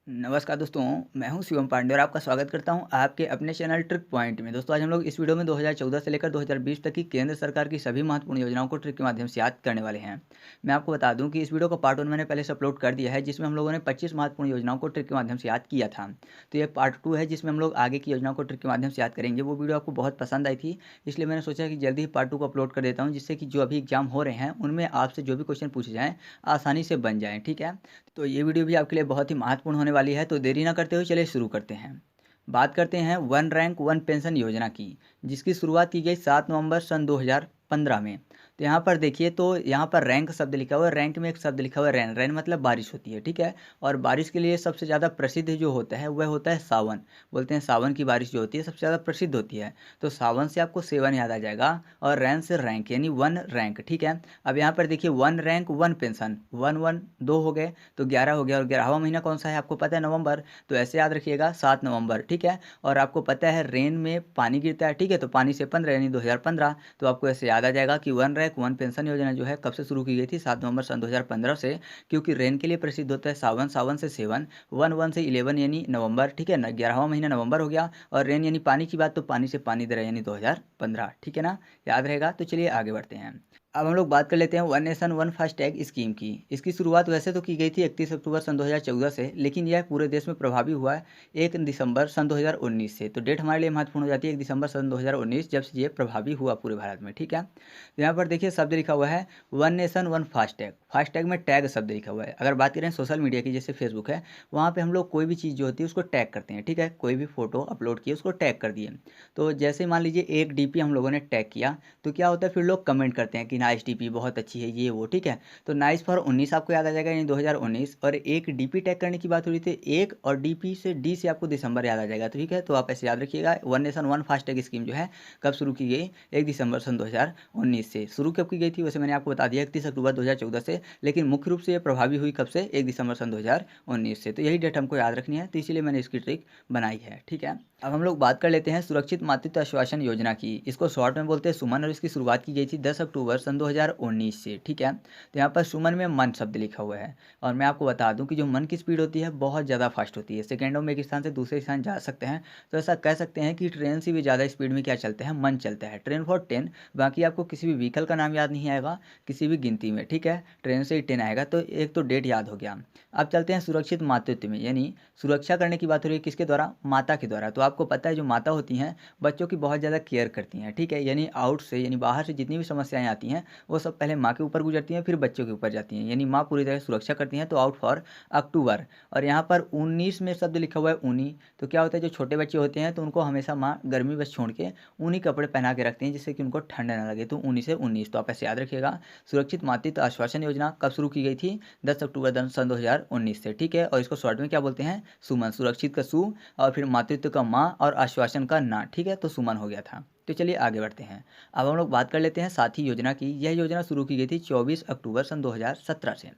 नमस्कार दोस्तों, मैं हूं शिवम पांडे और आपका स्वागत करता हूं आपके अपने चैनल ट्रिक पॉइंट में। दोस्तों आज हम लोग इस वीडियो में 2014 से लेकर 2020 तक की केंद्र सरकार की सभी महत्वपूर्ण योजनाओं को ट्रिक के माध्यम से याद करने वाले हैं। मैं आपको बता दूं कि इस वीडियो का पार्ट 1 मैंने पहले से अपलोड कर दिया है, जिसमें हम लोगों ने 25 महत्वपूर्ण योजनाओं को ट्रिक के माध्यम से याद किया था। तो ये पार्ट 2 है, जिसमें हम लोग आगे की योजनाओं को ट्रिक के माध्यम से याद करेंगे। वो वीडियो आपको बहुत पसंद आई थी, इसलिए मैंने सोचा कि जल्दी ही पार्ट 2 को अपलोड कर देता हूँ, जिससे कि जो अभी एग्जाम हो रहे हैं उनमें आपसे जो भी क्वेश्चन पूछे जाएँ आसानी से बन जाएँ। ठीक है, तो ये वीडियो भी आपके लिए बहुत ही महत्वपूर्ण होने वाली है, तो देरी ना करते हुए चलिए शुरू करते हैं। बात करते हैं वन रैंक वन पेंशन योजना की, जिसकी शुरुआत की गई 7 नवंबर सन 2015 में। तो यहाँ पर देखिए, तो यहाँ पर रैंक शब्द लिखा हुआ है, रैंक में एक शब्द लिखा हुआ है रैन। रैन मतलब बारिश होती है, ठीक है। और बारिश के लिए सबसे ज़्यादा प्रसिद्ध जो होता है वह होता है सावन। बोलते हैं सावन की बारिश जो होती है सबसे ज़्यादा प्रसिद्ध होती है। तो सावन से आपको सेवन याद आ जाएगा, और रैन से रैंक यानी वन रैंक, ठीक है। अब यहाँ पर देखिए, one rank one pension, one one दो हो गए तो 11 हो गया, और 11वां महीना कौन सा है आपको पता है, नवंबर। तो ऐसे याद रखिएगा 7 नवंबर, ठीक है। और आपको पता है रेन में पानी गिरता है, ठीक है, तो पानी से 15 यानी 2015। तो आपको ऐसे याद आ जाएगा कि वन रैंक वन पेंशन योजना जो है कब से शुरू की गई थी, 7 नवंबर सन 2015 से। क्योंकि रेन के लिए प्रसिद्ध होता है सावन, सावन से सेवन, वन वन से 11 यानी नवंबर, ठीक है ना, 11वां महीना नवंबर हो गया। और रेन यानी पानी की बात, तो पानी से पानी दे रहा है यानी 2015, ठीक है ना, याद रहेगा। तो चलिए आगे बढ़ते हैं। अब हम लोग बात कर लेते हैं one nation one FASTag scheme की। इसकी शुरुआत वैसे तो की गई थी 31 अक्टूबर सन 2014 से, लेकिन यह पूरे देश में प्रभावी हुआ है 1 दिसंबर सन 2019 से। तो डेट हमारे लिए महत्वपूर्ण हो जाती है 1 दिसंबर सन 2019, जब से ये प्रभावी हुआ पूरे भारत में, ठीक है। तो यहाँ पर देखिए शब्द लिखा हुआ है one nation one FASTag. FASTag में टैग शब्द लिखा हुआ है। अगर बात करें सोशल मीडिया की, जैसे फेसबुक है, वहाँ पर हम लोग कोई भी चीज़ जो होती है उसको टैग करते हैं, ठीक है। कोई भी फोटो अपलोड किए उसको टैग कर दिए। तो जैसे मान लीजिए एक डीपी हम लोगों ने टैग किया, तो क्या होता है, फिर लोग कमेंट करते हैं कि नाइस डीपी, बहुत अच्छी है, ये वो, ठीक है। तो नाइस फॉर 19 आपको याद आ जाएगा यानी 2019। और एक डीपी टैग करने की बात हो रही थी एक, और डीपी से डी से आपको दिसंबर याद आ जाएगा, तो ठीक है। तो आप ऐसे याद रखिएगा, one nation one FASTag scheme जो है कब शुरू की गई, 1 दिसंबर सन 2019 से। शुरू कब की गई थी वैसे मैंने आपको बता दिया, 31 अक्टूबर 2014 से, लेकिन मुख्य रूप से ये प्रभावी हुई कब से, 1 दिसंबर सन 2019 से। तो यही डेट हमको याद रखनी है, तो इसीलिए मैंने इसकी ट्रिक बनाई है, ठीक है। अब हम लोग बात कर लेते हैं सुरक्षित मातृत्व आश्वासन योजना की। इसको शॉर्ट में बोलते हैं सुमन, और इसकी शुरुआत की गई थी 10 अक्टूबर सन 2019 से, ठीक है। तो यहाँ पर सुमन में मन शब्द लिखा हुआ है। और मैं आपको बता दूं कि जो मन की स्पीड होती है बहुत ज़्यादा फास्ट होती है, सेकेंडों में एक स्थान से दूसरे स्थान जा सकते हैं। तो ऐसा कह सकते हैं कि ट्रेन से भी ज़्यादा स्पीड में क्या चलता है, मन चलता है। Train for 10। बाकी आपको किसी भी व्हीकल का नाम याद नहीं आएगा किसी भी गिनती में, ठीक है। ट्रेन से ही 10 आएगा, तो एक तो डेट याद हो गया। अब चलते हैं सुरक्षित मातृत्व में, यानी सुरक्षा करने की बात हो रही है किसके द्वारा, माता के द्वारा। तो आपको पता है जो माता होती हैं बच्चों की बहुत ज़्यादा केयर करती हैं, ठीक है। यानी आउट से यानी बाहर से जितनी भी समस्याएं आती हैं वो सब पहले माँ के ऊपर गुजरती हैं, फिर बच्चों के ऊपर जाती हैं, यानी माँ पूरी तरह सुरक्षा करती हैं। तो आउट फॉर अक्टूबर। और यहाँ पर 19 में शब्द लिखा हुआ है ऊनी। तो क्या होता है, जो छोटे बच्चे होते हैं तो उनको हमेशा माँ गर्मी बस छोड़ के ऊनी कपड़े पहना के रखते हैं, जिससे कि उनको ठंड ना लगे। तो 19 से 19, तो आप ऐसे याद रखिएगा। सुरक्षित मातृत्व आश्वासन योजना कब शुरू की गई थी, 10 अक्टूबर सन 2019 से, ठीक है। और इसको शॉर्ट में क्या बोलते हैं, सुमन। सुरक्षित का सु, और फिर मातृत्व का माँ, और आश्वासन का ना, ठीक है। तो सुमन हो गया था। तो चलिए आगे बढ़ते हैं। अब हम लोग बात कर लेते हैं साथी योजना की। यह योजना शुरू की गई थी 24 अक्टूबर सन 2017 से।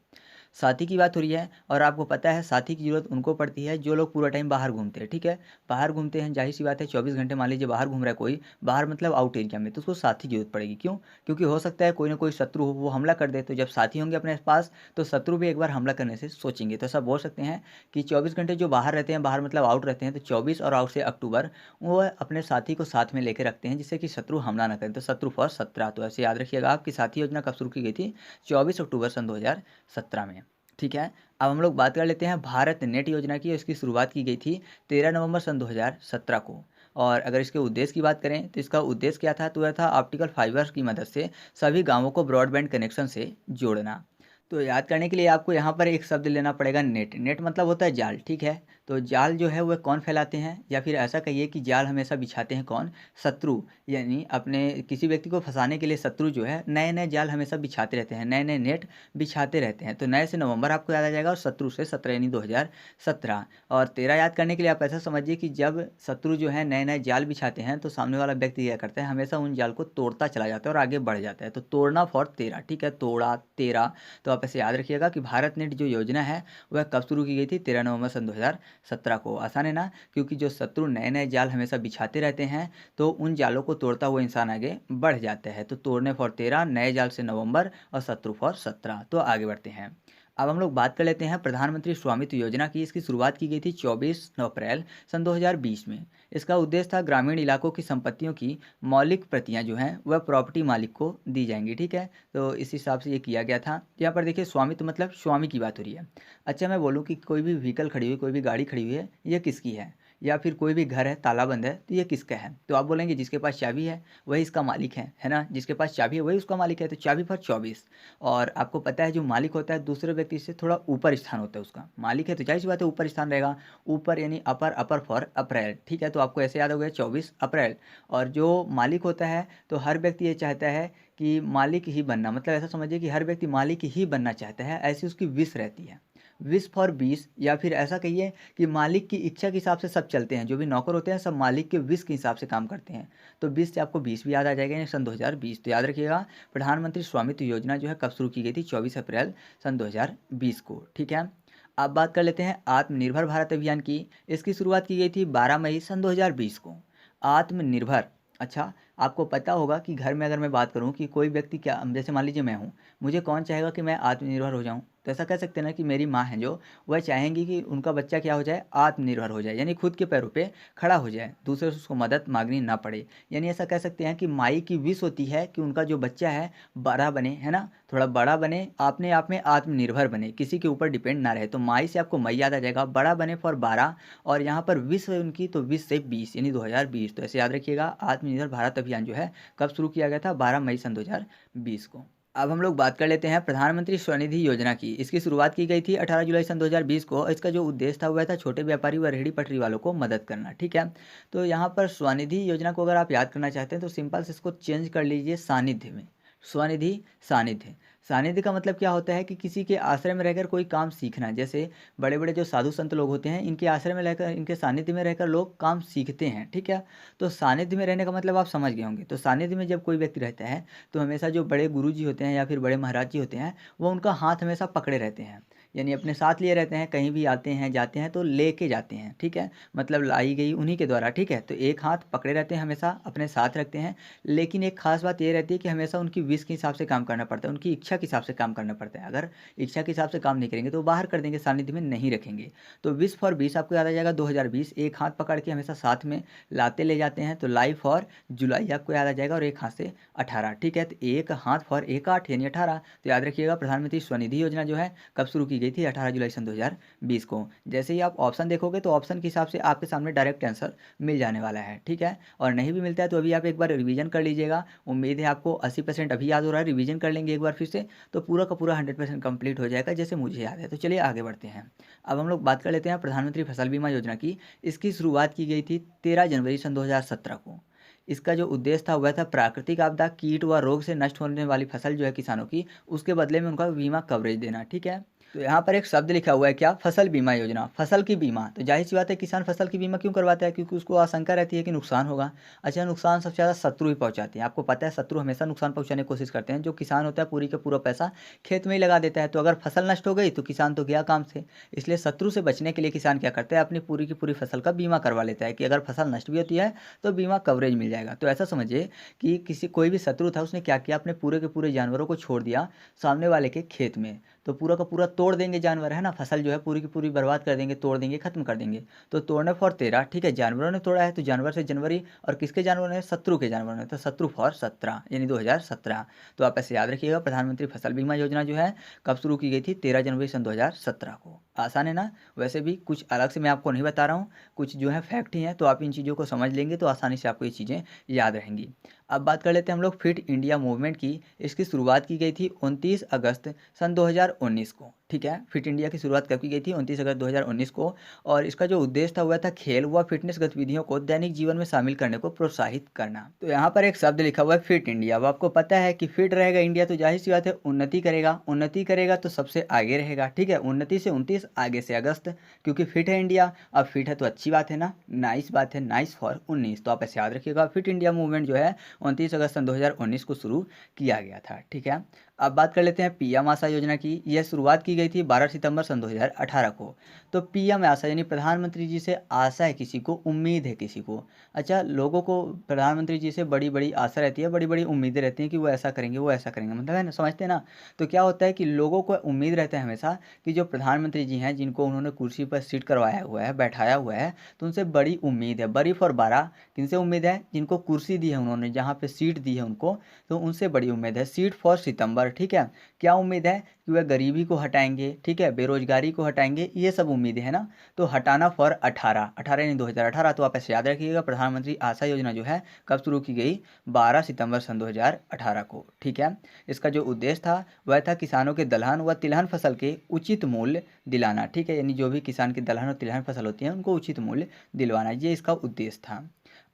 साथी की बात हो रही है, और आपको पता है साथी की ज़रूरत उनको पड़ती है जो लोग पूरा टाइम बाहर घूमते हैं, ठीक है। बाहर घूमते हैं, जाहिर सी बात है 24 घंटे मान लीजिए बाहर घूम रहा है कोई, बाहर मतलब आउट एरिया में, तो उसको साथी की जरूरत पड़ेगी। क्यों, क्योंकि हो सकता है कोई ना कोई शत्रु हो, वो हमला कर दे। तो जब साथी होंगे अपने पास, तो शत्रु भी एक बार हमला करने से सोचेंगे। तो ऐसा बोल सकते हैं कि 24 घंटे जो बाहर रहते हैं, बाहर मतलब आउट रहते हैं, तो 24 और आउट से अक्टूबर, वो अपने साथी को साथ में लेकर रखते हैं, जिससे कि शत्रु हमला ना करें। तो शत्रु फॉर 17। तो ऐसे याद रखिएगा आपकी साथी योजना कब शुरू की गई थी, 24 अक्टूबर सन 2017 में, ठीक है। अब हम लोग बात कर लेते हैं भारत नेट योजना की। इसकी शुरुआत की गई थी 13 नवंबर सन 2017 को। और अगर इसके उद्देश्य की बात करें तो इसका उद्देश्य क्या था, तो वह था ऑप्टिकल फाइबर की मदद से सभी गांवों को ब्रॉडबैंड कनेक्शन से जोड़ना। तो याद करने के लिए आपको यहाँ पर एक शब्द लेना पड़ेगा, नेट। नेट मतलब होता है जाल, ठीक है। तो जाल जो है वह कौन फैलाते हैं, या फिर ऐसा कहिए कि जाल हमेशा बिछाते हैं कौन, शत्रु। यानी अपने किसी व्यक्ति को फंसाने के लिए शत्रु जो है नए नए जाल हमेशा बिछाते रहते हैं, नए नए नेट बिछाते रहते हैं। तो नए से नवंबर आपको याद आ जाएगा, और शत्रु से 17 यानी 2017। और 13 याद करने के लिए आप ऐसा समझिए कि जब शत्रु जो है नए नए जाल बिछाते हैं, तो सामने वाला व्यक्ति क्या करता है, हमेशा उन जाल को तोड़ता चला जाता है और आगे बढ़ जाता है। तो तोड़ना फॉर 13, ठीक है, तोड़ा 13। तो आप ऐसे याद रखिएगा कि भारत नेट जो योजना है वह कब शुरू की गई थी, 13 नवंबर सन 2017 को। आसान है ना, क्योंकि जो शत्रु नए नए जाल हमेशा बिछाते रहते हैं, तो उन जालों को तोड़ता हुआ इंसान आगे बढ़ जाता है। तो तोड़ने फॉर 13, नए जाल से नवंबर, और शत्रु फॉर 17। तो आगे बढ़ते हैं। अब हम लोग बात कर लेते हैं प्रधानमंत्री स्वामित्व योजना की। इसकी शुरुआत की गई थी 24 अप्रैल सन 2020 में। इसका उद्देश्य था ग्रामीण इलाकों की संपत्तियों की मौलिक प्रतियां जो हैं वह प्रॉपर्टी मालिक को दी जाएंगी, ठीक है। तो इस हिसाब से ये किया गया था। यहाँ पर देखिए स्वामित्व मतलब स्वामी की बात हो रही है। अच्छा, मैं बोलूँ कि कोई भी व्हीकल खड़ी हुई, कोई भी गाड़ी खड़ी हुई है, ये किसकी है? या फिर कोई भी घर है ताला बंद है, तो ये किसका है? तो आप बोलेंगे जिसके पास चाबी है वही इसका मालिक है ना। जिसके पास चाबी है वही उसका मालिक है। तो चाबी फॉर 24। और आपको पता है जो मालिक होता है दूसरे व्यक्ति से थोड़ा ऊपर स्थान होता है उसका। मालिक है तो जाहिर सी बात है ऊपर स्थान रहेगा। ऊपर यानी अपर, अपर फॉर अप्रैल, ठीक है। तो आपको ऐसे याद हो गया 24 अप्रैल। और जो मालिक होता है तो हर व्यक्ति ये चाहता है कि मालिक ही बनना, मतलब ऐसा समझिए कि हर व्यक्ति मालिक ही बनना चाहता है, ऐसी उसकी विश रहती है। विश फॉर 20, या फिर ऐसा कहिए कि मालिक की इच्छा के हिसाब से सब चलते हैं। जो भी नौकर होते हैं सब मालिक के विश के हिसाब से काम करते हैं। तो 20 से आपको 20 भी याद आ जाएगा, यानी सन 2020। तो याद रखिएगा प्रधानमंत्री स्वामित्व योजना जो है कब शुरू की गई थी? 24 अप्रैल सन 2020 को, ठीक है। अब बात कर लेते हैं आत्मनिर्भर भारत अभियान की। इसकी शुरुआत की गई थी 12 मई सन 2020 को। आत्मनिर्भर, अच्छा, आपको पता होगा कि घर में अगर मैं बात करूं कि कोई व्यक्ति, क्या जैसे मान लीजिए मैं हूं, मुझे कौन चाहेगा कि मैं आत्मनिर्भर हो जाऊं? तो ऐसा कह सकते हैं ना कि मेरी माँ है जो, वह चाहेंगी कि उनका बच्चा क्या हो जाए? आत्मनिर्भर हो जाए, यानी खुद के पैरों पे खड़ा हो जाए, दूसरे से उसको मदद मांगनी ना पड़े। यानी ऐसा कह सकते हैं कि माई की विश होती है कि उनका जो बच्चा है बड़ा बने, है ना, थोड़ा बड़ा बने, अपने आप में आत्मनिर्भर बने, किसी के ऊपर डिपेंड ना रहे। तो माई से आपको मई याद आ जाएगा, बड़ा बने फॉर 12, और यहाँ पर विश है उनकी तो विश से 20 यानी 2020। तो ऐसे याद रखिएगा आत्मनिर्भर भारत अभियान जो है कब शुरू किया गया था? 12 मई सन 2020 को। अब हम लोग बात कर लेते हैं प्रधानमंत्री स्वनिधि योजना की। इसकी शुरुआत की गई थी 18 जुलाई सन 2020 को। इसका जो उद्देश्य था वह था छोटे व्यापारी व रेहड़ी पटरी वालों को मदद करना, ठीक है। तो यहाँ पर स्वनिधि योजना को अगर आप याद करना चाहते हैं तो सिंपल से इसको चेंज कर लीजिए सानिध्य में। स्वनिधि सानिध्य। सानिध्य का मतलब क्या होता है कि किसी के आश्रय में रहकर कोई काम सीखना। जैसे बड़े बड़े जो साधु संत लोग होते हैं, इनके आश्रय में रहकर, इनके सानिध्य में रहकर लोग काम सीखते हैं, ठीक है। तो सानिध्य में रहने का मतलब आप समझ गए होंगे। तो सानिध्य में जब कोई व्यक्ति रहता है तो हमेशा जो बड़े गुरु जी होते हैं या फिर बड़े महाराज जी होते हैं वो उनका हाथ हमेशा पकड़े रहते हैं, यानी अपने साथ लिए रहते हैं। कहीं भी आते हैं जाते हैं तो लेके जाते हैं, ठीक है, मतलब लाई गई उन्हीं के द्वारा, ठीक है। तो एक हाथ पकड़े रहते हैं, हमेशा अपने साथ रखते हैं। लेकिन एक खास बात ये रहती है कि हमेशा उनकी विश के हिसाब से काम करना पड़ता है, उनकी इच्छा के हिसाब से काम करना पड़ता है। अगर इच्छा के हिसाब से काम नहीं करेंगे तो बाहर कर देंगे, सानिध्य में नहीं रखेंगे। तो विश फॉर 20 आपको याद आ जाएगा 2020। एक हाथ पकड़ के हमेशा साथ में लाते ले जाते हैं। तो लाई फॉर जुलाई आपको याद आ जाएगा, और एक हाथ से 18, ठीक है। तो एक हाथ फॉर एक आठ यानी 18। तो याद रखिएगा प्रधानमंत्री स्वनिधि योजना जो है कब शुरू की गई थी? 18 जुलाई सन 2020 को। जैसे ही आप ऑप्शन देखोगे तो ऑप्शन के हिसाब से आपके सामने डायरेक्ट आंसर मिल जाने वाला है, ठीक है। और नहीं भी मिलता है तो अभी आप एक बार रिवीजन कर लीजिएगा। उम्मीद है आपको 80% अभी याद हो रहा है, रिवीजन कर लेंगे एक बार फिर से तो पूरा का पूरा 100% कंप्लीट हो जाएगा जैसे मुझे याद है। तो चलिए आगे बढ़ते हैं। अब हम लोग बात कर लेते हैं प्रधानमंत्री फसल बीमा योजना की। इसकी शुरुआत की गई थी 13 जनवरी सन 2017 को। इसका जो उद्देश्य था वह था प्राकृतिक आपदा, कीट व रोग से नष्ट होने वाली फसल जो है किसानों की, उसके बदले में उनका बीमा कवरेज देना, ठीक है। तो यहाँ पर एक शब्द लिखा हुआ है क्या? फसल बीमा योजना, फसल की बीमा। तो जाहिर सी बात है किसान फसल की बीमा क्यों करवाता है? क्योंकि उसको आशंका रहती है कि नुकसान होगा। अच्छा, नुकसान सबसे ज़्यादा शत्रु ही पहुँचाते हैं। आपको पता है शत्रु हमेशा नुकसान पहुँचाने की कोशिश करते हैं। जो किसान होता है पूरी का पूरा पैसा खेत में ही लगा देता है। तो अगर फसल नष्ट हो गई तो किसान तो गया काम से। इसलिए शत्रु से बचने के लिए किसान क्या करता है? अपनी पूरी की पूरी फसल का बीमा करवा लेता है कि अगर फसल नष्ट भी होती है तो बीमा कवरेज मिल जाएगा। तो ऐसा समझिए कि किसी कोई भी शत्रु था उसने क्या किया? अपने पूरे के पूरे जानवरों को छोड़ दिया सामने वाले के खेत में। तो पूरा का पूरा तोड़ देंगे जानवर, है ना, फसल जो है पूरी की पूरी बर्बाद कर देंगे, तोड़ देंगे, खत्म कर देंगे। तो तोड़ने फॉर 13, ठीक है, जानवरों ने तोड़ा है तो जानवर से जनवरी, और किसके जानवर ने? शत्रु के जानवर ने, तो शत्रु फॉर 17 यानी 2017। तो आप ऐसे याद रखिएगा प्रधानमंत्री फसल बीमा योजना जो है कब शुरू की गई थी? 13 जनवरी सन 2017 को। आसान है ना? वैसे भी कुछ अलग से मैं आपको नहीं बता रहा हूँ, कुछ जो है फैक्ट ही हैं, तो आप इन चीज़ों को समझ लेंगे तो आसानी से आपको ये चीज़ें याद रहेंगी। अब बात कर लेते हैं हम लोग फिट इंडिया मूवमेंट की। इसकी शुरुआत की गई थी 29 अगस्त सन 2019 को, ठीक है। फिट इंडिया की शुरुआत कब की गई थी? 29 अगस्त 2019 को। और इसका जो उद्देश्य था वह था खेल व फिटनेस गतिविधियों को दैनिक जीवन में शामिल करने को प्रोत्साहित करना। तो यहाँ पर एक शब्द लिखा हुआ है फिट इंडिया। अब आपको पता है कि फिट रहेगा इंडिया तो जाहिर सी बात है उन्नति करेगा, उन्नति करेगा तो सबसे आगे रहेगा, ठीक है। 29 से 29, आगे से अगस्त, क्योंकि फिट है इंडिया। अब फिट है तो अच्छी बात है ना, नाइस बात है, नाइस फॉर 19। तो आप ऐसे याद रखिएगा फिट इंडिया मूवमेंट जो है 29 अगस्त सन 2019 को शुरू किया गया था, ठीक है। अब बात कर लेते हैं पीएम आशा योजना की। यह शुरुआत की गई गई थी 12 सितंबर सन 2018 को। तो पीएम आशा यानी प्रधानमंत्री जी से आशा है किसी को, उम्मीद है किसी को। अच्छा, लोगों को प्रधानमंत्री जी से बड़ी-बड़ी आशा रहती है, बड़ी-बड़ी उम्मीदें रहती हैं कि वो ऐसा करेंगे, वो ऐसा करेंगे, मतलब है ना, समझते हैं ना? तो क्या होता है कि लोगों को उम्मीद रहता है हमेशा कि जो प्रधानमंत्री जी हैं, जिनको उन्होंने कुर्सी पर सीट करवाया हुआ है, बैठाया हुआ है, तो उनसे बड़ी उम्मीद है। बरी फॉर बारा, किनसे उम्मीद है? जिनको कुर्सी दी है उन्होंने, जहाँ पे सीट दी है उनको, तो उनसे बड़ी उम्मीद है। सीट फॉर सितंबर, ठीक है? क्या उम्मीद है? कि वह गरीबी को हटाएँगे, ठीक है? बेरोज़गारी को हटाएँगे, ये सब उम्मीदें हैं ना? तो हटाना फॉर 18, 18 यानी 2018, तो आप ऐसे याद रखिएगा प्रधानमंत्री आशा योजना जो है कब शुरू की गई? 12 सितंबर सन 2018 को, ठीक है? इसका जो उद्देश्य था वह था किसानों के दलहन व तिलहन फसल के उचित मूल्य दिलाना, ठीक है? यानी जो भी किसान की दलहन और तिलहन फसल होती है उनको उचित मूल्य दिलवाना, ये इसका उद्देश्य था।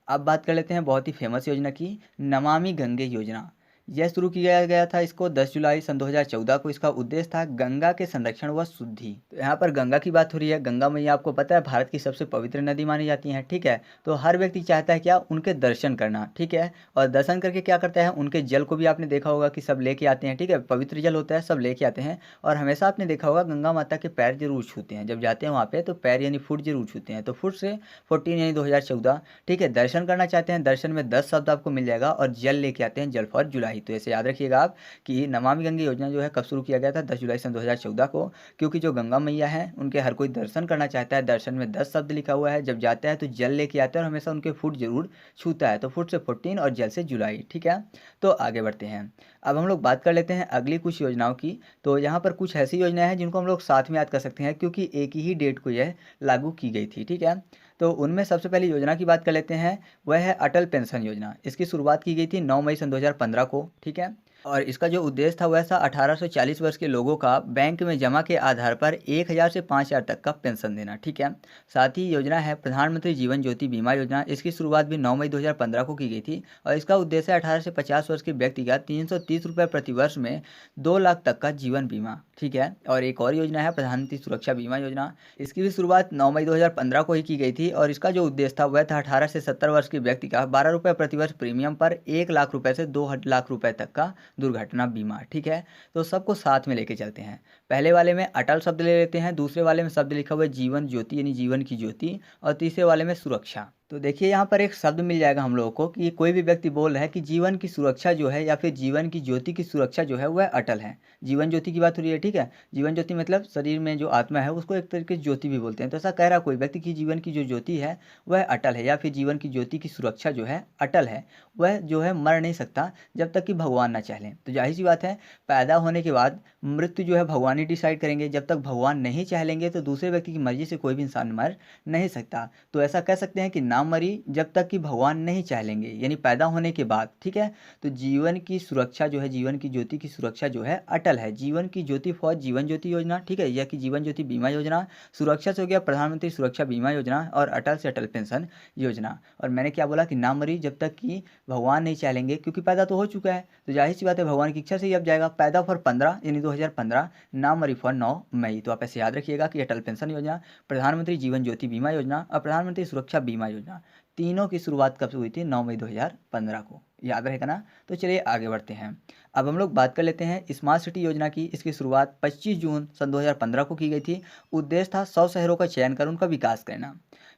अब बात कर लेते हैं बहुत ही फेमस योजना की, नमामि गंगे योजना। यह शुरू किया गया था इसको 10 जुलाई सन 2014 को। इसका उद्देश्य था गंगा के संरक्षण व शुद्धि। तो यहाँ पर गंगा की बात हो रही है। गंगा मैया आपको पता है भारत की सबसे पवित्र नदी मानी जाती हैं, ठीक है? तो हर व्यक्ति चाहता है क्या? उनके दर्शन करना, ठीक है? और दर्शन करके क्या करता है? उनके जल को भी आपने देखा होगा कि सब लेके आते हैं, ठीक है? पवित्र जल होता है, सब लेके आते हैं। और हमेशा आपने देखा होगा गंगा माता के पैर जरूर छूते हैं जब जाते हैं वहाँ पे, तो पैर यानी फुट जरूर छूते हैं। तो फुट से 14 यानी 2014, ठीक है? दर्शन करना चाहते हैं, दर्शन में 10 शब्द आपको मिल जाएगा और जल लेके आते हैं, जल फॉर जुलाई। तो ऐसे याद रखिएगा आप कि नमामि गंगे योजना जो है कब शुरू किया गया था? 10 जुलाई सन 2014 को। क्योंकि जो गंगा मैया हैं उनके हर कोई दर्शन करना चाहता है, दर्शन में 10 शब्द लिखा हुआ है, जब जाता है तो जल लेके आता है और हमेशा उनके फुट जरूर छूता है। तो फुट से 14 और जल से जुलाई, ठीक है? तो आगे बढ़ते हैं। अब हम लोग बात कर लेते हैं अगली कुछ योजनाओं की। तो यहाँ पर कुछ ऐसी योजनाएं हैं जिनको हम लोग साथ में याद कर सकते हैं क्योंकि एक ही डेट को यह लागू की गई थी, ठीक है? तो उनमें सबसे पहले योजना की बात कर लेते हैं, वह है अटल पेंशन योजना। इसकी शुरुआत की गई थी 9 मई सन 2015 को, ठीक है? और इसका जो उद्देश्य था वह था 18 से 40 वर्ष के लोगों का बैंक में जमा के आधार पर 1000 से 5000 तक का पेंशन देना, ठीक है? साथ ही योजना है प्रधानमंत्री जीवन ज्योति बीमा योजना। इसकी शुरुआत भी 9 मई 2015 को की गई थी और इसका उद्देश्य है 18 से 50 वर्ष के व्यक्ति का 330 रुपये प्रति वर्ष में 2 लाख तक का जीवन बीमा, ठीक है? और एक और योजना है प्रधानमंत्री सुरक्षा बीमा योजना। इसकी भी शुरुआत 9 मई 2015 को ही की गई थी और इसका जो उद्देश्य था वह था 18 से 70 वर्ष के व्यक्ति का 12 रुपये प्रति वर्ष प्रीमियम पर 1 लाख रुपये से 2 लाख रुपये तक का दुर्घटना बीमा, ठीक है? तो सबको साथ में लेके चलते हैं। पहले वाले में अटल शब्द ले लेते हैं, दूसरे वाले में शब्द लिखा हुआ है जीवन ज्योति यानी जीवन की ज्योति, और तीसरे वाले में सुरक्षा। तो देखिए यहाँ पर एक शब्द मिल जाएगा हम लोगों को कि कोई भी व्यक्ति बोल रहा है कि जीवन की सुरक्षा जो है या फिर जीवन की ज्योति की सुरक्षा जो है वह अटल है। जीवन ज्योति की बात हो रही है, ठीक है? जीवन ज्योति मतलब शरीर में जो आत्मा है उसको एक तरीके से ज्योति भी बोलते हैं। तो ऐसा कह रहा कोई व्यक्ति की जीवन की जो ज्योति है वह अटल है या फिर जीवन की ज्योति की सुरक्षा जो है अटल है, वह जो है मर नहीं सकता जब तक कि भगवान ना चाहें। तो जाहिर सी बात है, पैदा होने के बाद मृत्यु जो है भगवान ही डिसाइड करेंगे। जब तक भगवान नहीं चाहेंगे तो दूसरे व्यक्ति की मर्जी से कोई भी इंसान मर नहीं सकता। तो ऐसा कह सकते हैं कि ना मरी जब तक कि भगवान नहीं चाहेंगे, यानी पैदा होने के बाद, ठीक है? तो जीवन की सुरक्षा जो है, जीवन की ज्योति की सुरक्षा जो है अटल है। जीवन की ज्योति फॉर जीवन ज्योति योजना, ठीक है? यह कि जीवन ज्योति बीमा योजना। सुरक्षा से हो गया प्रधानमंत्री सुरक्षा बीमा योजना और अटल से अटल पेंशन योजना। और मैंने क्या बोला कि ना मरी जब तक कि भगवान नहीं चाहेंगे, क्योंकि पैदा तो हो चुका है तो जाहिर सी बात है भगवान की इच्छा से ही अब जाएगा। पैदा फॉर 15 यानी 2015, ना मरी फॉर 9 मई। तो आप ऐसे याद रखिएगा कि अटल पेंशन योजना, प्रधानमंत्री जीवन ज्योति बीमा योजना और प्रधानमंत्री सुरक्षा बीमा योजना, तीनों की शुरुआत कब से हुई थी? 9 मई 2015 को। याद रहेगा ना? तो चलिए आगे बढ़ते हैं। अब हम लोग बात कर लेते हैं स्मार्ट सिटी योजना की। इसकी शुरुआत 25 जून सन 2015 को की गई थी। उद्देश्य था 100 शहरों का चयन कर उनका विकास करना।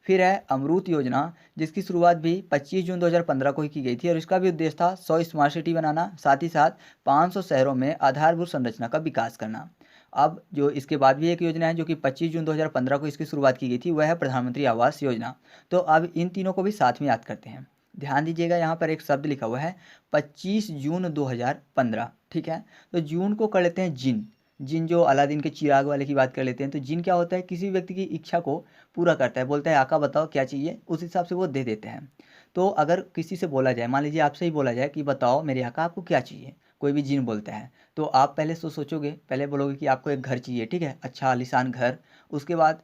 फिर है अमृत योजना, जिसकी शुरुआत भी 25 जून 2015 को ही की गई थी और इसका भी उद्देश्य था 100 स्मार्ट सिटी बनाना, साथ ही साथ 500 शहरों में आधारभूत संरचना का विकास करना। अब जो इसके बाद भी एक योजना है जो कि 25 जून 2015 को इसकी शुरुआत की गई थी, वह है प्रधानमंत्री आवास योजना। तो अब इन तीनों को भी साथ में याद करते हैं। ध्यान दीजिएगा, यहाँ पर एक शब्द लिखा हुआ है 25 जून 2015, ठीक है? तो जून को कर लेते हैं जिन। जिन जो अलादीन के चिराग वाले की बात कर लेते हैं। तो जिन क्या होता है? किसी व्यक्ति की इच्छा को पूरा करता है। बोलता है आका बताओ क्या चाहिए, उस हिसाब से वो दे देते हैं। तो अगर किसी से बोला जाए, मान लीजिए आपसे ही बोला जाए कि बताओ मेरे आका आपको क्या चाहिए, कोई भी जिन बोलता है, तो आप पहले सोचोगे, पहले बोलोगे कि आपको एक घर चाहिए, ठीक है? अच्छा आलीशान घर। उसके बाद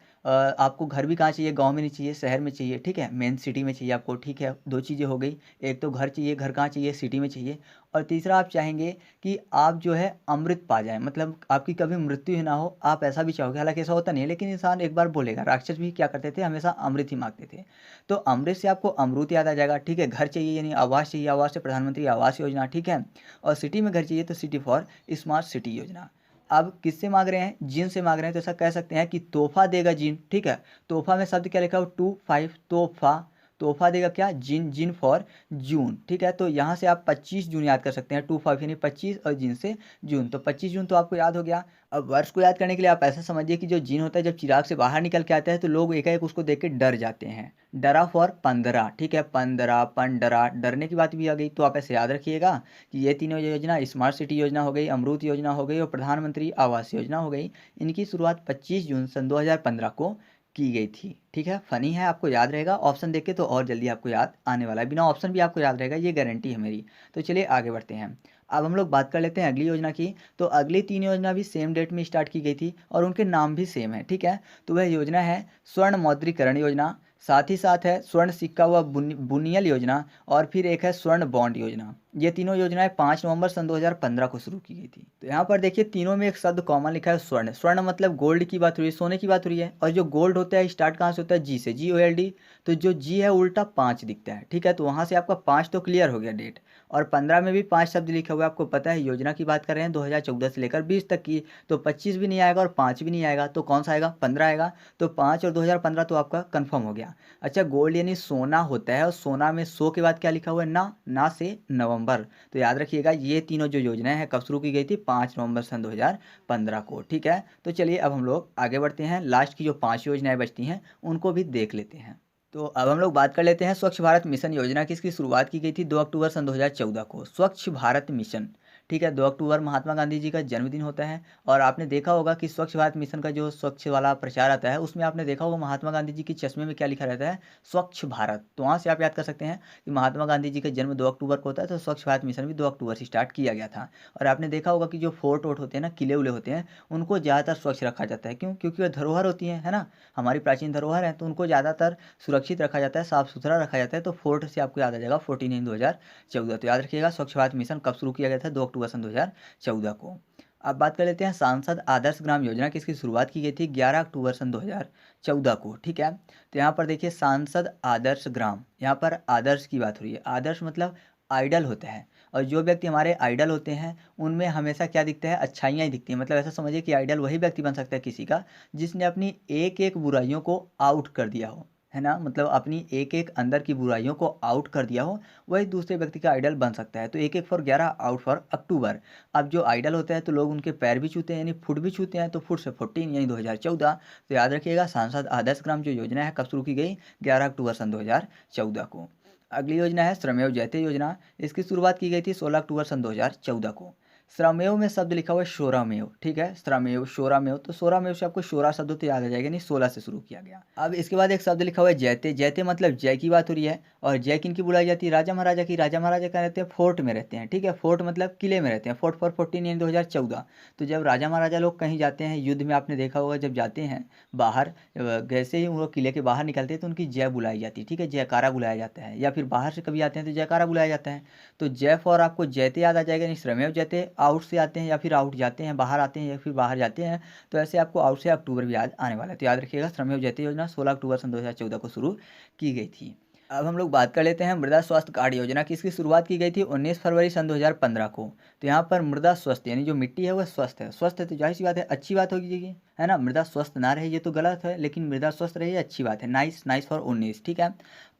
आपको घर भी कहाँ चाहिए? गाँव में नहीं चाहिए, शहर में चाहिए, ठीक है? मेन सिटी में चाहिए आपको, ठीक है? 2 चीज़ें हो गई। एक तो घर चाहिए, घर कहाँ चाहिए? सिटी में चाहिए। और तीसरा आप चाहेंगे कि आप जो है अमृत पा जाएँ, मतलब आपकी कभी मृत्यु ही ना हो, आप ऐसा भी चाहोगे। हालाँकि ऐसा होता नहीं है, लेकिन इंसान एक बार बोलेगा। राक्षस भी क्या करते थे? हमेशा अमृत ही माँगते थे। तो अमृत से आपको अमरूद याद आ जाएगा, ठीक है? घर चाहिए यानी आवास चाहिए, आवास से प्रधानमंत्री आवास योजना, ठीक है? और सिटी में घर चाहिए तो सिटी फॉर स्मार्ट सिटी योजना। अब किससे मांग रहे हैं? जिन से मांग रहे हैं, तो ऐसा कह सकते हैं कि तोहफा देगा जिन। ठीक है, तोहफा में शब्द क्या लिखा हो? 25 तोहफा। तोहफा देगा क्या? जिन। जिन फॉर जून। ठीक है, तो यहाँ से आप 25 जून याद कर सकते हैं। 25 यानी 25 और जिन से जून, तो 25 जून तो आपको याद हो गया। अब वर्ष को याद करने के लिए आप ऐसा समझिए कि जो जिन होता है, जब चिराग से बाहर निकल के आता है तो लोग एकाएक उसको देख के डर जाते हैं। डरा फॉर 15। ठीक है, 15 पंडरा, डरने की बात भी आ गई। तो आप ऐसे याद रखिएगा कि ये तीनों योजना, स्मार्ट सिटी योजना हो गई, अमृत योजना हो गई और प्रधानमंत्री आवास योजना हो गई, इनकी शुरुआत 25 जून सन 2015 को की गई थी। ठीक है, फनी है, आपको याद रहेगा। ऑप्शन देख के तो और जल्दी आपको याद आने वाला है, बिना ऑप्शन भी आपको याद रहेगा, ये गारंटी है मेरी। तो चलिए आगे बढ़ते हैं। अब हम लोग बात कर लेते हैं अगली योजना की। तो अगली 3 योजना भी सेम डेट में स्टार्ट की गई थी और उनके नाम भी सेम है। ठीक है, तो वह योजना है स्वर्ण मौद्रीकरण योजना, साथ ही साथ है स्वर्ण सिक्का व बुनियल योजना, और फिर एक है स्वर्ण बॉन्ड योजना। ये तीनों योजनाएं 5 नवंबर सन 2015 को शुरू की गई थी। तो यहाँ पर देखिए तीनों में एक शब्द कॉमन लिखा है, स्वर्ण। स्वर्ण मतलब गोल्ड की बात हो रही है, सोने की बात हो रही है। और जो गोल्ड होता है स्टार्ट कहाँ से होता है? जी से, GOLD। तो जो जी है उल्टा 5 दिखता है। ठीक है, तो वहाँ से आपका 5 तो क्लियर हो गया डेट। और 15 में भी 5 शब्द लिखे हुए, आपको पता है योजना की बात कर रहे हैं 2014 से लेकर 20 तक की। तो 25 भी नहीं आएगा और 5 भी नहीं आएगा, तो कौन सा आएगा? 15 आएगा। तो 5 और 2015 तो आपका कंफर्म हो गया। अच्छा, गोल्ड यानी सोना होता है, और सोना में सो के बाद क्या लिखा हुआ है? ना से नवंबर। तो याद रखिएगा ये तीनों जो योजनाएं हैं कब शुरू की गई थी? 5 नवंबर सन 2015 को। ठीक है, तो चलिए अब हम लोग आगे बढ़ते हैं, लास्ट की जो 5 योजनाएं बचती हैं उनको भी देख लेते हैं। तो अब हम लोग बात कर लेते हैं स्वच्छ भारत मिशन योजना की। इसकी शुरुआत की गई थी 2 अक्टूबर सन 2014 को। स्वच्छ भारत मिशन, ठीक है, 2 अक्टूबर महात्मा गांधी जी का जन्मदिन होता है। और आपने देखा होगा कि स्वच्छ भारत मिशन का जो स्वच्छ वाला प्रचार आता है उसमें आपने देखा होगा महात्मा गांधी जी की चश्मे में क्या लिखा रहता है? स्वच्छ भारत। तो वहाँ से आप याद कर सकते हैं कि महात्मा गांधी जी का जन्म 2 अक्टूबर को होता है, तो स्वच्छ भारत मिशन भी 2 अक्टूबर से स्टार्ट किया गया था। और आपने देखा होगा कि जो फोर्ट वोट होते हैं ना, किले उले होते हैं, उनको ज़्यादातर स्वच्छ रखा जाता है। क्यों? क्योंकि वह धरोहर होती है ना, हमारी प्राचीन धरोहर है, तो उनको ज़्यादातर सुरक्षित रखा जाता है, साफ सुथरा रखा जाता है। तो फोर्ट से आपको याद आ जाएगा 14/9/2014। तो याद रखिएगा स्वच्छ भारत मिशन कब शुरू किया गया था? 2 अक्टूबर सन 2014 को। अब बात कर लेते हैं सांसद आदर्श ग्राम योजना की। इसकी शुरुआत की गई थी 11 अक्टूबर सन 2014 को। ठीक है, तो यहाँ पर देखिए सांसद आदर्श ग्राम, यहाँ पर आदर्श की बात हो रही है। आदर्श मतलब आइडल होता है, और जो व्यक्ति हमारे आइडल होते हैं उनमें हमेशा क्या दिखता है? अच्छाइयाँ ही दिखती हैं। मतलब ऐसा समझिए कि आइडल वही व्यक्ति बन सकता है किसी का जिसने अपनी एक एक बुराइयों को आउट कर दिया हो, है ना, मतलब अपनी एक एक अंदर की बुराइयों को आउट कर दिया हो, वही दूसरे व्यक्ति का आइडल बन सकता है। तो 1 फॉर 11, आउट फॉर अक्टूबर। अब जो आइडल होता है तो लोग उनके पैर भी छूते हैं, यानी फुट भी छूते हैं, तो फुट से 14 यानी 2014। तो याद रखिएगा सांसद आदर्श ग्राम जो योजना है कब शुरू की गई? 11 अक्टूबर सन 2014 को। अगली योजना है श्रमेव जयते योजना। इसकी शुरुआत की गई थी 16 अक्टूबर सन 2014 को। श्रमेव में शब्द लिखा हुआ है शोरामेव। ठीक है, श्रमेव शोरामेव, तो शोरामेव से आपको शोरा शब्द तो याद आ जाएगा, यानी 16 से शुरू किया गया। अब इसके बाद एक शब्द लिखा हुआ है जयते। जयते मतलब जय की बात हो रही है, और जय किन की बुलाई जाती है? राजा महाराजा की। राजा महाराजा क्या रहते हैं? फोर्ट में रहते हैं। ठीक है, फोर्ट मतलब किले में रहते हैं। फोर्ट फॉर 14 यानी 2014। तो जब राजा महाराजा लोग कहीं जाते हैं युद्ध में, आपने देखा होगा जब जाते हैं बाहर, जैसे ही वो किले के बाहर निकलते हैं तो उनकी जय बुलाई जाती है। ठीक है, जयकारा बुलाया जाता है, या फिर बाहर से कभी आते हैं तो जयकारा बुलाया जाता है। तो जय फॉर आपको जयते याद आ जाएगा, यानी श्रमेव जयते। आउट से आते हैं या फिर आउट जाते हैं, बाहर आते हैं या फिर बाहर जाते हैं, तो ऐसे आपको आउट से अक्टूबर भी याद आने वाला है। तो याद रखिएगा श्रमेव जयते योजना 16 अक्टूबर सन 2014 को शुरू की गई थी। अब हम लोग बात कर लेते हैं मृदा स्वास्थ्य कार्ड योजना की। इसकी शुरुआत की गई थी 19 फरवरी सन 2015 को। तो यहाँ पर मृदा स्वस्थ यानी जो मिट्टी है वह स्वस्थ है। स्वस्थ है तो जाहिर सी बात है अच्छी बात होगी, है ना। मृदा स्वस्थ ना रहे ये तो गलत है, लेकिन मृदा स्वस्थ रहे अच्छी बात है। Nice, nice for 19। ठीक है,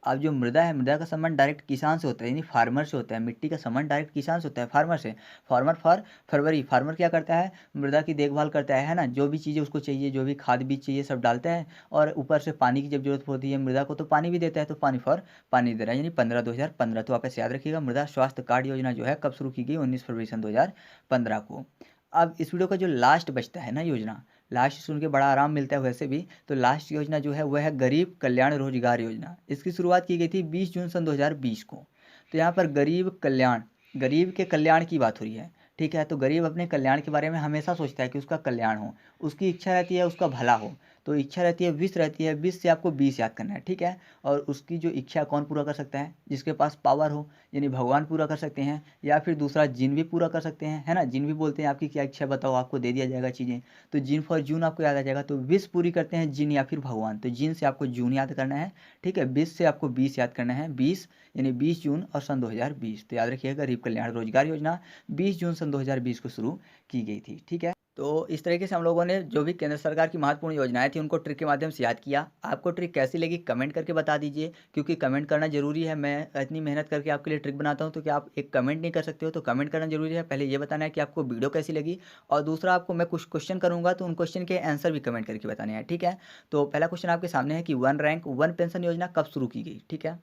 अब जो मृदा है, मृदा का संबंध डायरेक्ट किसान से होता है, यानी फार्मर से होता है। मिट्टी का संबंध डायरेक्ट किसान से होता है, फार्मर से। फार्मर फॉर फरवरी, फार्मर क्या करता है? मृदा की देखभाल करता है ना, जो भी चीज़ें उसको चाहिए, जो भी खाद बीज चाहिए सब डालता है, और ऊपर से पानी की जब जरूरत होती है मृदा को तो पानी भी देता है। तो पानी फॉर पानी दे रहा है, यानी 15/2015। तो आप ऐसे याद रखिएगा मृदा स्वास्थ्य कार्ड योजना जो है कब शुरू की गई? 19 फरवरी सन 2015 को। अब इस वीडियो का जो लास्ट बचता है ना योजना, लास्ट सुन के बड़ा आराम मिलता है वैसे भी, तो लास्ट योजना जो है वह है गरीब कल्याण रोजगार योजना। इसकी शुरुआत की गई थी 20 जून सन 2020 को। तो यहाँ पर गरीब कल्याण, गरीब के कल्याण की बात हो रही है। ठीक है, तो गरीब अपने कल्याण के बारे में हमेशा सोचता है कि उसका कल्याण हो, उसकी इच्छा रहती है उसका भला हो। तो इच्छा रहती है 20 रहती है, 20 से आपको 20 याद करना है। ठीक है, और उसकी जो इच्छा कौन पूरा कर सकता है? जिसके पास पावर हो, यानी भगवान पूरा कर सकते हैं, या फिर दूसरा जिन भी पूरा कर सकते हैं, है ना। जिन भी बोलते हैं आपकी क्या इच्छा बताओ, आपको दे दिया जाएगा चीज़ें। तो जिन फॉर जून आपको याद आ जाएगा, तो 20 पूरी करते हैं जिन या फिर भगवान। तो जिन से आपको जून याद करना है। ठीक है, 20 से आपको 20 याद करना है। 20 यानी 20 जून और सन 2020। तो याद रखिएगा गरीब कल्याण रोजगार योजना 20 जून सन 2020 को शुरू की गई थी। ठीक है, तो इस तरीके से हम लोगों ने जो भी केंद्र सरकार की महत्वपूर्ण योजनाएँ थी, उनको ट्रिक के माध्यम से याद किया। आपको ट्रिक कैसी लगी कमेंट करके बता दीजिए, क्योंकि कमेंट करना ज़रूरी है। मैं इतनी मेहनत करके आपके लिए ट्रिक बनाता हूँ, तो क्या आप एक कमेंट नहीं कर सकते हो? तो कमेंट करना ज़रूरी है। पहले ये बताना है कि आपको वीडियो कैसी लगी, और दूसरा आपको मैं कुछ क्वेश्चन करूँगा, तो उन क्वेश्चन के आंसर भी कमेंट करके बताने हैं, ठीक है? तो पहला क्वेश्चन आपके सामने है कि वन रैंक वन पेंशन योजना कब शुरू की गई? ठीक है।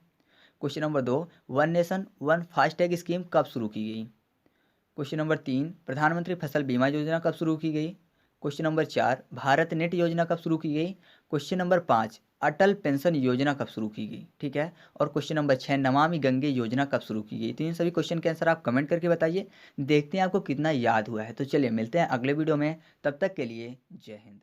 Question number 2, one nation one FASTag scheme कब शुरू की गई? क्वेश्चन नंबर 3, प्रधानमंत्री फसल बीमा योजना कब शुरू की गई? क्वेश्चन नंबर 4, भारत नेट योजना कब शुरू की गई? क्वेश्चन नंबर 5, अटल पेंशन योजना कब शुरू की गई? ठीक है। और क्वेश्चन नंबर 6, नमामि गंगे योजना कब शुरू की गई? तो इन सभी क्वेश्चन के आंसर आप कमेंट करके बताइए। देखते हैं आपको कितना याद हुआ है। तो चलिए मिलते हैं अगले वीडियो में, तब तक के लिए जय हिंद।